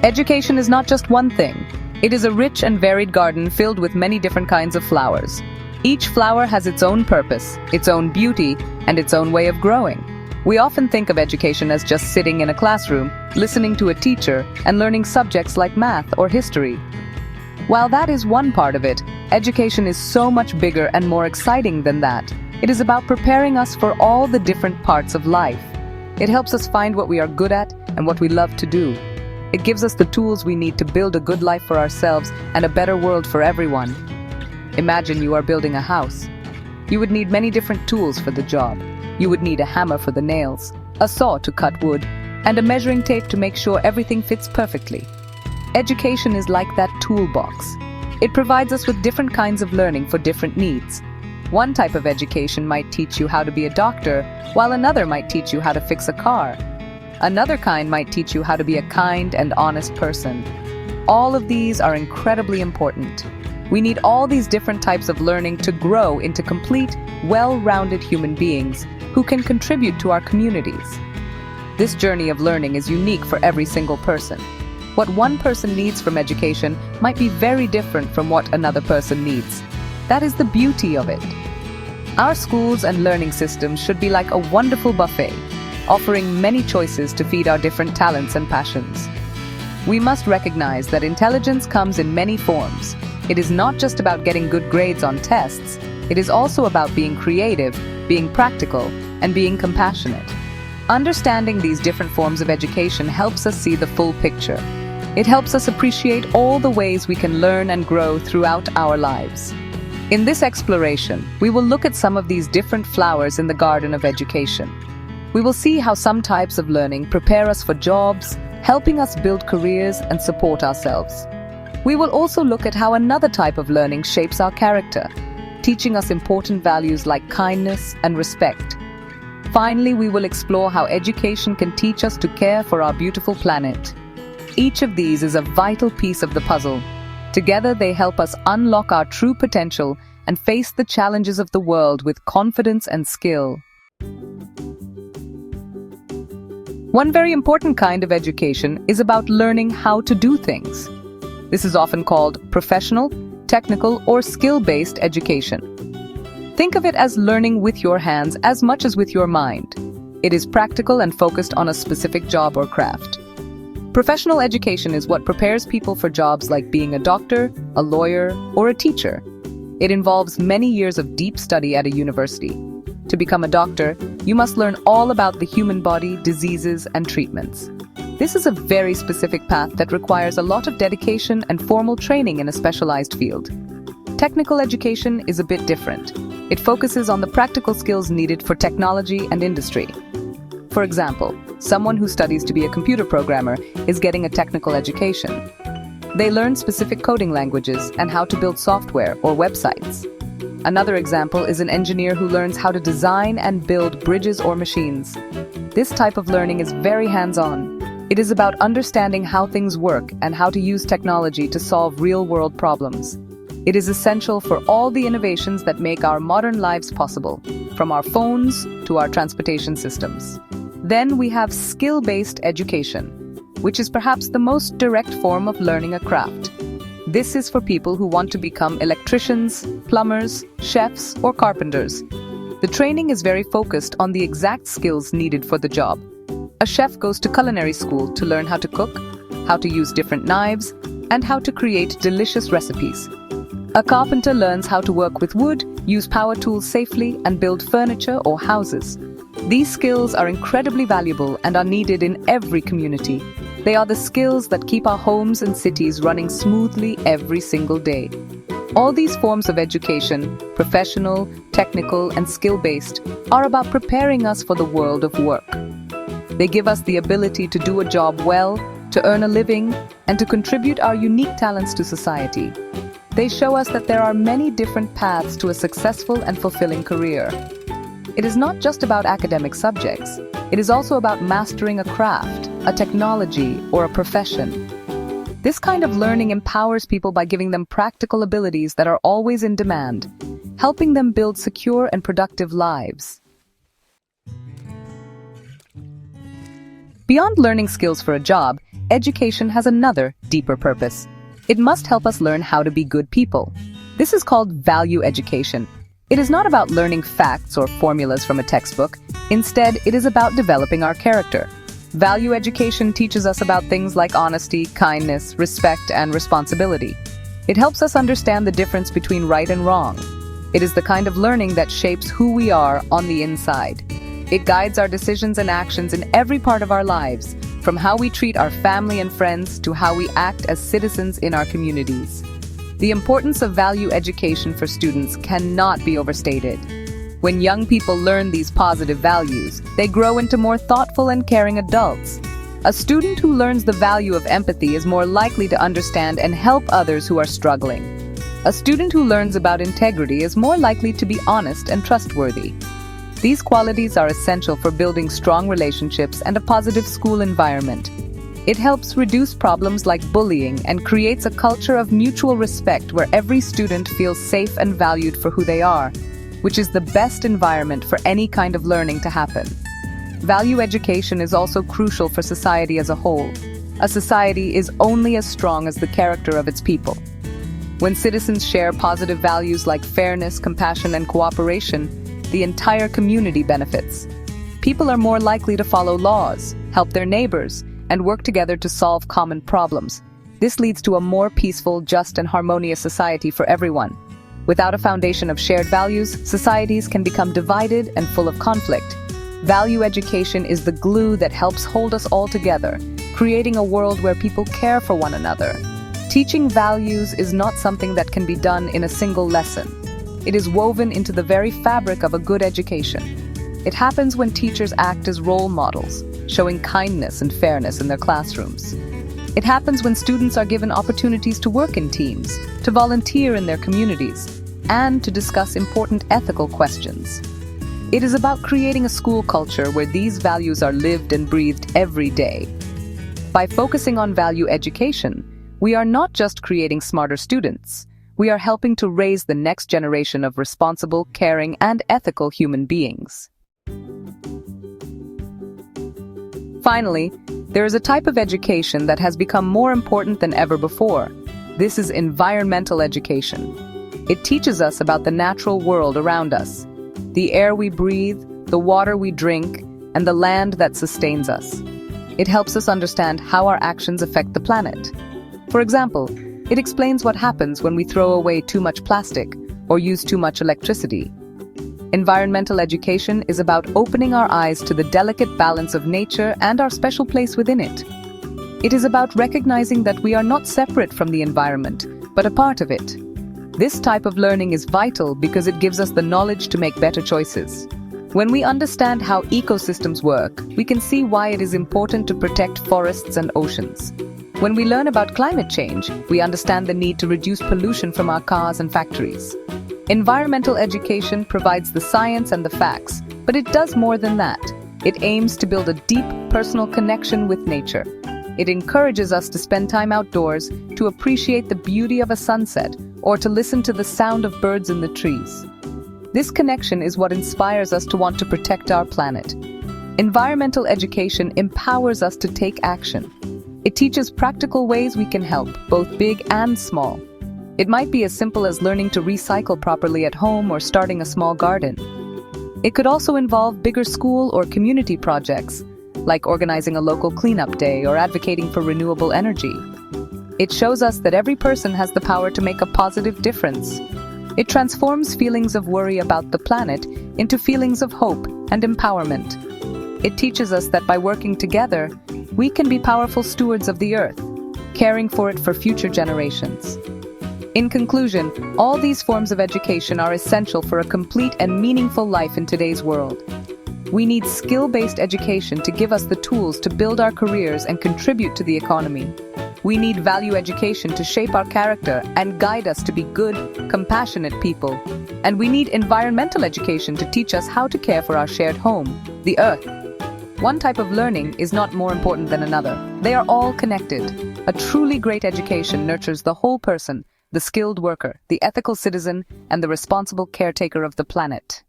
Education is not just one thing. It is a rich and varied garden filled with many different kinds of flowers. Each flower has its own purpose, its own beauty, and its own way of growing. We often think of education as just sitting in a classroom, listening to a teacher, and learning subjects like math or history. While that is one part of it, education is so much bigger and more exciting than that. It is about preparing us for all the different parts of life. It helps us find what we are good at and what we love to do. It gives us the tools we need to build a good life for ourselves and a better world for everyone. Imagine you are building a house. You would need many different tools for the job. You would need a hammer for the nails, a saw to cut wood, and a measuring tape to make sure everything fits perfectly. Education is like that toolbox. It provides us with different kinds of learning for different needs. One type of education might teach you how to be a doctor, while another might teach you how to fix a car. Another kind might teach you how to be a kind and honest person. All of these are incredibly important. We need all these different types of learning to grow into complete, well-rounded human beings who can contribute to our communities. This journey of learning is unique for every single person. What one person needs from education might be very different from what another person needs. That is the beauty of it. Our schools and learning systems should be like a wonderful buffet, offering many choices to feed our different talents and passions. We must recognize that intelligence comes in many forms. It is not just about getting good grades on tests. It is also about being creative, being practical, and being compassionate. Understanding these different forms of education helps us see the full picture. It helps us appreciate all the ways we can learn and grow throughout our lives. In this exploration, we will look at some of these different flowers in the garden of education. We will see how some types of learning prepare us for jobs, helping us build careers and support ourselves. We will also look at how another type of learning shapes our character, teaching us important values like kindness and respect. Finally, we will explore how education can teach us to care for our beautiful planet. Each of these is a vital piece of the puzzle. Together, they help us unlock our true potential and face the challenges of the world with confidence and skill. One very important kind of education is about learning how to do things. This is often called professional, technical, or skill-based education. Think of it as learning with your hands as much as with your mind. It is practical and focused on a specific job or craft. Professional education is what prepares people for jobs like being a doctor, a lawyer, or a teacher. It involves many years of deep study at a university. To become a doctor, you must learn all about the human body, diseases, and treatments. This is a very specific path that requires a lot of dedication and formal training in a specialized field. Technical education is a bit different. It focuses on the practical skills needed for technology and industry. For example, someone who studies to be a computer programmer is getting a technical education. They learn specific coding languages and how to build software or websites. Another example is an engineer who learns how to design and build bridges or machines. This type of learning is very hands-on. It is about understanding how things work and how to use technology to solve real-world problems. It is essential for all the innovations that make our modern lives possible, from our phones to our transportation systems. Then we have skill-based education, which is perhaps the most direct form of learning a craft. This is for people who want to become electricians, plumbers, chefs, or carpenters. The training is very focused on the exact skills needed for the job. A chef goes to culinary school to learn how to cook, how to use different knives, and how to create delicious recipes. A carpenter learns how to work with wood, use power tools safely, and build furniture or houses. These skills are incredibly valuable and are needed in every community. They are the skills that keep our homes and cities running smoothly every single day. All these forms of education, professional, technical, and skill-based, are about preparing us for the world of work. They give us the ability to do a job well, to earn a living, and to contribute our unique talents to society. They show us that there are many different paths to a successful and fulfilling career. It is not just about academic subjects. It is also about mastering a craft, a technology, or a profession. This kind of learning empowers people by giving them practical abilities that are always in demand, helping them build secure and productive lives. Beyond learning skills for a job, education has another, deeper purpose. It must help us learn how to be good people. This is called value education. It is not about learning facts or formulas from a textbook. Instead, it is about developing our character. Value education teaches us about things like honesty, kindness, respect, and responsibility. It helps us understand the difference between right and wrong. It is the kind of learning that shapes who we are on the inside. It guides our decisions and actions in every part of our lives, from how we treat our family and friends to how we act as citizens in our communities. The importance of value education for students cannot be overstated. When young people learn these positive values, they grow into more thoughtful and caring adults. A student who learns the value of empathy is more likely to understand and help others who are struggling. A student who learns about integrity is more likely to be honest and trustworthy. These qualities are essential for building strong relationships and a positive school environment. It helps reduce problems like bullying and creates a culture of mutual respect where every student feels safe and valued for who they are, which is the best environment for any kind of learning to happen. Value education is also crucial for society as a whole. A society is only as strong as the character of its people. When citizens share positive values like fairness, compassion, and cooperation, the entire community benefits. People are more likely to follow laws, help their neighbors, and work together to solve common problems. This leads to a more peaceful, just, and harmonious society for everyone. Without a foundation of shared values, societies can become divided and full of conflict. Value education is the glue that helps hold us all together, creating a world where people care for one another. Teaching values is not something that can be done in a single lesson. It is woven into the very fabric of a good education. It happens when teachers act as role models, showing kindness and fairness in their classrooms. It happens when students are given opportunities to work in teams, to volunteer in their communities, and to discuss important ethical questions. It is about creating a school culture where these values are lived and breathed every day. By focusing on value education, we are not just creating smarter students. We are helping to raise the next generation of responsible, caring, and ethical human beings. Finally, there is a type of education that has become more important than ever before. This is environmental education. It teaches us about the natural world around us, the air we breathe, the water we drink, and the land that sustains us. It helps us understand how our actions affect the planet. For example, it explains what happens when we throw away too much plastic or use too much electricity. Environmental education is about opening our eyes to the delicate balance of nature and our special place within it. It is about recognizing that we are not separate from the environment, but a part of it. This type of learning is vital because it gives us the knowledge to make better choices. When we understand how ecosystems work, we can see why it is important to protect forests and oceans. When we learn about climate change, we understand the need to reduce pollution from our cars and factories. Environmental education provides the science and the facts, but it does more than that. It aims to build a deep, personal connection with nature. It encourages us to spend time outdoors, to appreciate the beauty of a sunset, or to listen to the sound of birds in the trees. This connection is what inspires us to want to protect our planet. Environmental education empowers us to take action. It teaches practical ways we can help, both big and small. It might be as simple as learning to recycle properly at home or starting a small garden. It could also involve bigger school or community projects, like organizing a local cleanup day or advocating for renewable energy. It shows us that every person has the power to make a positive difference. It transforms feelings of worry about the planet into feelings of hope and empowerment. It teaches us that by working together, we can be powerful stewards of the earth, caring for it for future generations. In conclusion, all these forms of education are essential for a complete and meaningful life in today's world. We need skill-based education to give us the tools to build our careers and contribute to the economy. We need value education to shape our character and guide us to be good, compassionate people. And we need environmental education to teach us how to care for our shared home, the earth. One type of learning is not more important than another. They are all connected. A truly great education nurtures the whole person, the skilled worker, the ethical citizen, and the responsible caretaker of the planet.